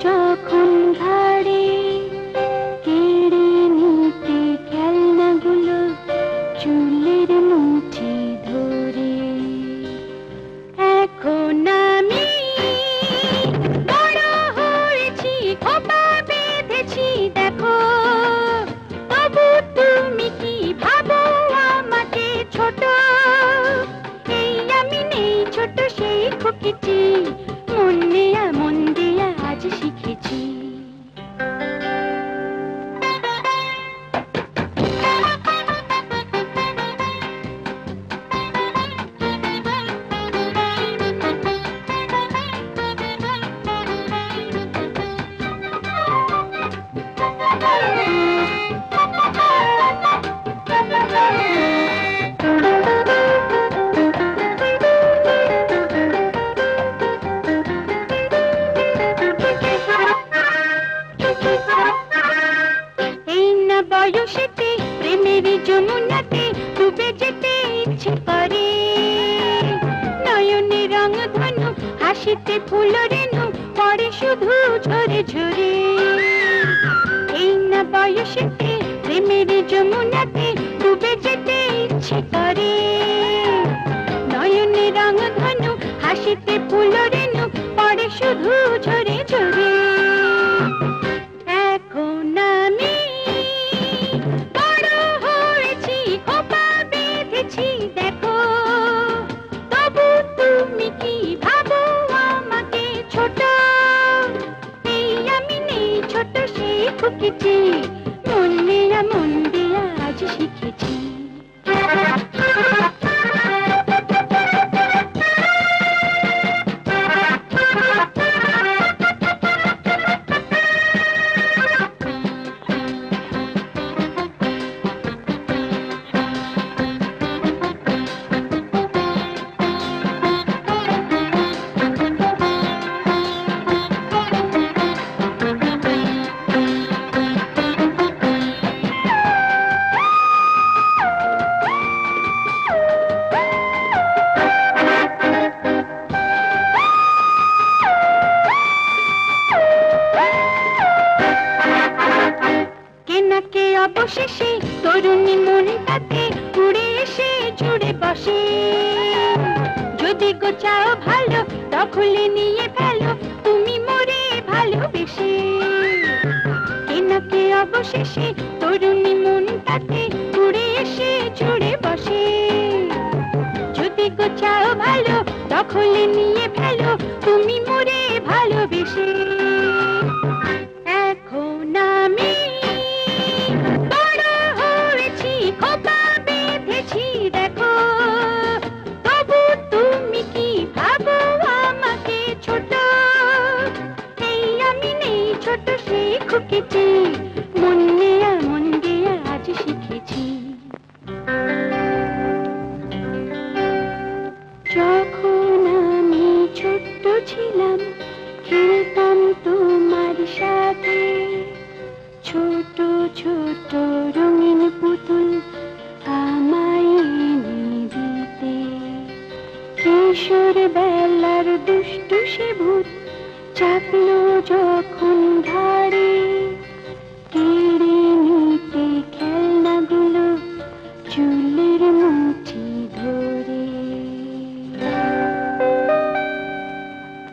যখন ঘাড়ে কেড়ে নিতে খেলনাগুলো চুলের মুঠি ধরে। এখন আমি বড় হয়েছি, খোপা বেঁধেছি দেখো, তবু তুমি কি ভাবো আমাকে ছোট? এই আমি নেই ছোট সেই খুকিটি, মন দিয়া আজ শিখেছি। বয়সেতে প্রেমের যমুনাতে ডুবে যেতে ইচ্ছে করে, নয়নে রং ধনু হাসিতে ফুল রেণু পড়ে শুধু ঝরে ঝরে। এই না বয়সেতে প্রেমের যমুনাতে ডুবে যেতে ইচ্ছে করে, নয়নে রং ধনু হাসিতে ফুল রেণু পড়ে শুধু ঝরে ঝরে। দেখো, তবু তুমি কি ভাবো আমাকে ছোট? এই আমি নেই ছোট সেই খুকিটি, মন দিয়া আজ শিখেছি। অবশেষে তরুণী মনটাতে উড়ে এসে জুড়ে বসে, যদি গো চাও ভালো তখলে নিয়ে ফেলো তুমি মোরে ভালোবেসে। কেনাকে অবশেষে তরুণী মনটাতে উড়ে এসে জুড়ে বসে, যদি গো চাও ভালো তখলে নিয়ে ফেলো তুমি মোরে ভালোবেসে। এখন আমি খোপা বেঁধেছি দেখো, তবু তুমি কি ভাবো আমাকে ছোট? এই আমি নেই ছোট সেই খুকিটি, মন দিয়া আজ শিখেছি। যখন আমি ছোট্ট ছিলাম খেলতাম তোমার সাথে, ছোট ছোট রঙিন পুতুল আমায় এনে দিতে। কিশোর বেলার দুষ্টু সে ভূত চাপল